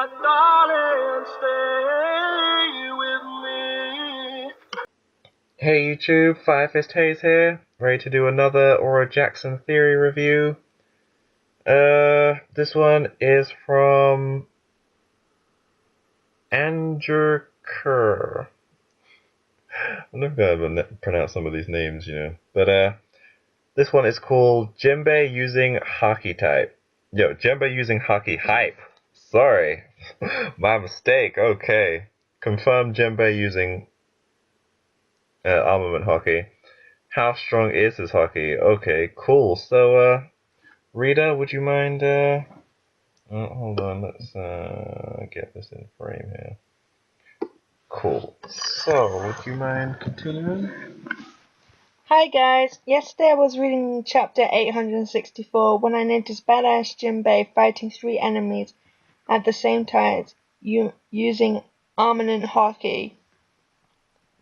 But darling, stay with me. Hey YouTube, Firefist Hayes here, ready to do another Aura Jackson theory review. This one is from Andrew Kerr. I'm never gonna pronounce some of these names, But this one is called Jinbei using Haki type. Jinbei using Haki hype. Sorry, my mistake. Okay, confirmed Jinbei using armament Haki. How strong is his Haki? Okay, cool. So, Rita, would you mind, hold on, let's, get this in frame here. Cool. So, would you mind continuing? Hi guys, yesterday I was reading chapter 864 when I noticed badass Jinbei fighting 3 enemies at the same time using armament Haki.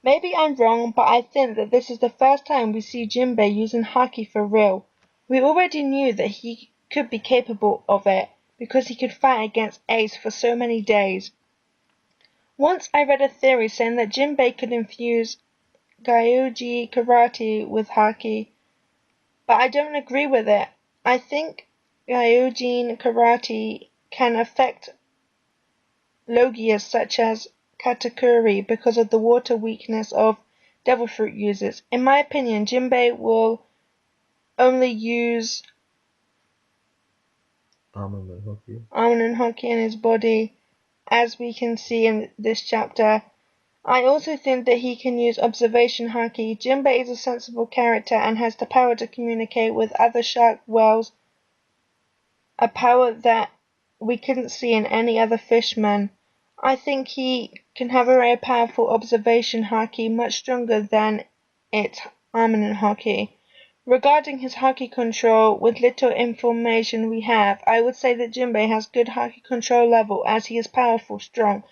Maybe I'm wrong, but I think that this is the first time we see Jinbei using Haki for real. We already knew that he could be capable of it because he could fight against Ace for so many days. Once I read a theory saying that Jinbei could infuse Gyuji karate with Haki, but I don't agree with it. I think Gyuji karate can affect logias such as katakuri because of the water weakness of devil fruit users. In my opinion, Jinbei will only use Armament Haki in his body, as we can see in this chapter. I also think that he can use observation Haki. Jinbei is a sensible character and has the power to communicate with other shark whales, a power that we couldn't see in any other fishman. I think he can have a very powerful observation Haki, much stronger than its armament Haki. Regarding his Haki control, with little information we have, I would say that Jinbei has good Haki control level as he is powerful, strong,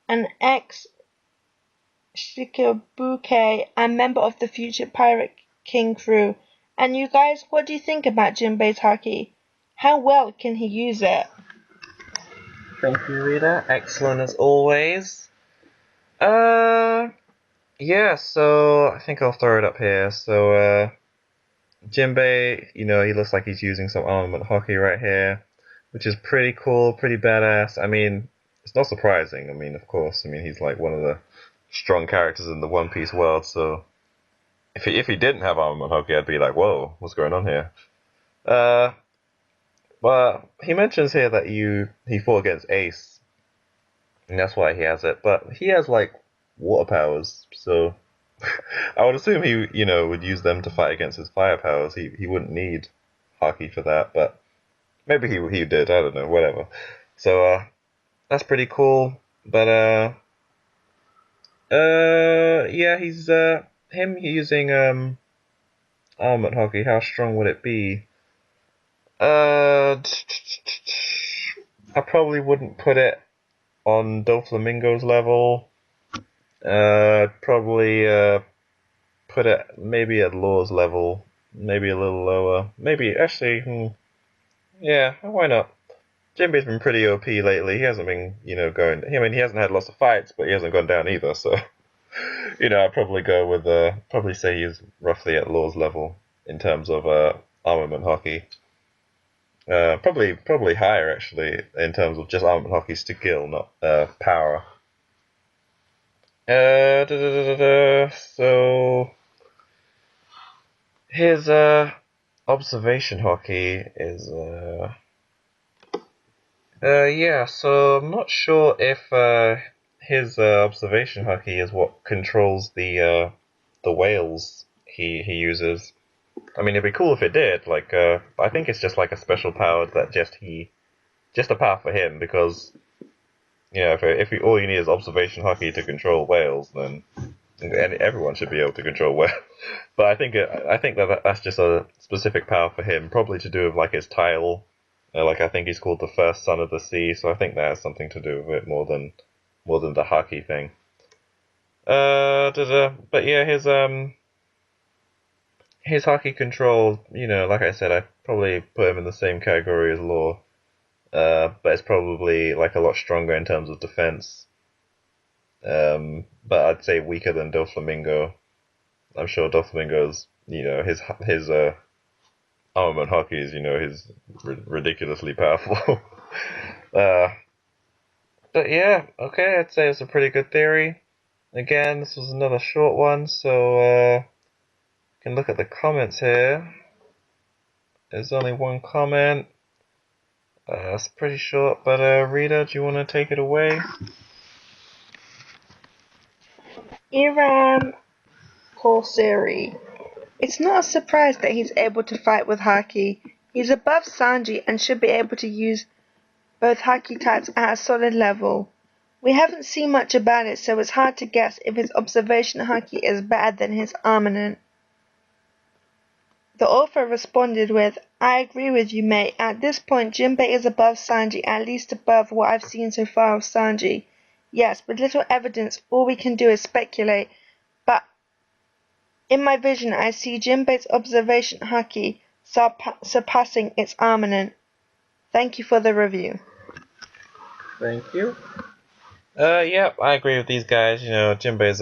an ex-Shikibuke and member of the future Pirate King crew. And you guys, what do you think about Jinbei's Haki? How well can he use it? Thank you, Rita. Excellent as always. Yeah, so I think I'll throw it up here. So, Jinbei, he looks like he's using some armament Haki right here, which is pretty cool, pretty badass. I mean, it's not surprising. I mean, of course. I mean, he's like one of the strong characters in the One Piece world, so if he didn't have armament Haki, I'd be like, whoa, what's going on here? But he mentions here that he fought against Ace, and that's why he has it. But he has like water powers, so I would assume he would use them to fight against his fire powers. He wouldn't need Haki for that, but maybe he did. I don't know. Whatever. So that's pretty cool. But yeah, he's him using armament Haki. How strong would it be? I probably wouldn't put it on Doflamingo's level. Probably put it maybe at Law's level, maybe a little lower. Maybe actually, yeah, why not? Jinbei's been pretty OP lately. He hasn't been, going. I mean, he hasn't had lots of fights, but he hasn't gone down either. So, I'd probably go with probably say he's roughly at Law's level in terms of armament Haki. Probably higher actually in terms of just armament Haki skill, not power. So his observation Haki is yeah. So I'm not sure if his observation Haki is what controls the whales he uses. I mean, it'd be cool if it did. Like, I think it's just like a special power that just a power for him, because if all you need is observation Haki to control whales, then everyone should be able to control whales. But I think that's just a specific power for him, probably to do with like his title. Like I think he's called the first son of the sea, so I think that has something to do with it more than the Haki thing. But yeah, his Haki control, like I said, I probably put him in the same category as Law. but it's probably like a lot stronger in terms of defense. But I'd say weaker than Doflamingo. I'm sure Doflamingo's, his armament haki is, his ridiculously powerful. uh, but yeah, okay, I'd say it's a pretty good theory. Again, this was another short one, so you can look at the comments here. There's only one comment. It's pretty short, but Rita, do you want to take it away? Iram Korseri. It's not a surprise that he's able to fight with Haki. He's above Sanji and should be able to use both Haki types at a solid level. We haven't seen much about it, so it's hard to guess if his observation Haki is better than his armament. The author responded with, I agree with you, mate. At this point, Jinbei is above Sanji, at least above what I've seen so far of Sanji. Yes, with little evidence, all we can do is speculate, but in my vision, I see Jinbei's observation Haki surpassing its armament. Thank you for the review. Thank you. Yeah, I agree with these guys. Jinbei's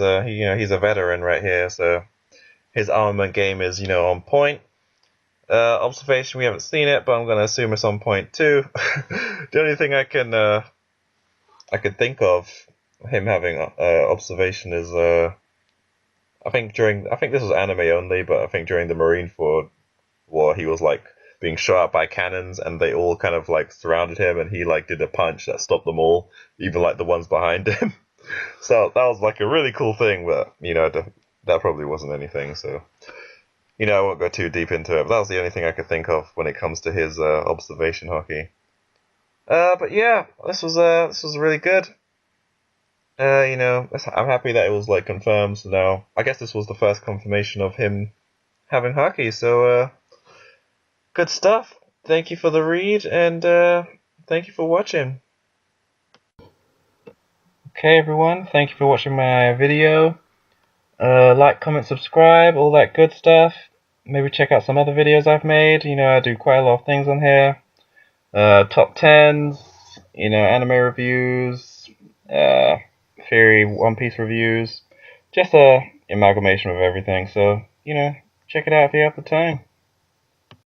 he's a veteran right here, so his armament game is, on point. Observation, we haven't seen it, but I'm gonna assume it's on point too. The only thing I could think of him having observation is I think this was anime only, but I think during the Marineford War he was like being shot at by cannons, and they all kind of like surrounded him, and he like did a punch that stopped them all, even like the ones behind him. So that was like a really cool thing, but that probably wasn't anything. So I won't go too deep into it. But that was the only thing I could think of when it comes to his observation haki. But yeah, this was really good. I'm happy that it was like confirmed. So now I guess this was the first confirmation of him having haki. So good stuff. Thank you for the read, and thank you for watching. Okay, everyone. Thank you for watching my video. Like, comment, subscribe, all that good stuff. Maybe check out some other videos I've made. I do quite a lot of things on here. Top 10s, anime reviews, theory, One Piece reviews. Just a amalgamation of everything. So, check it out if you have the time.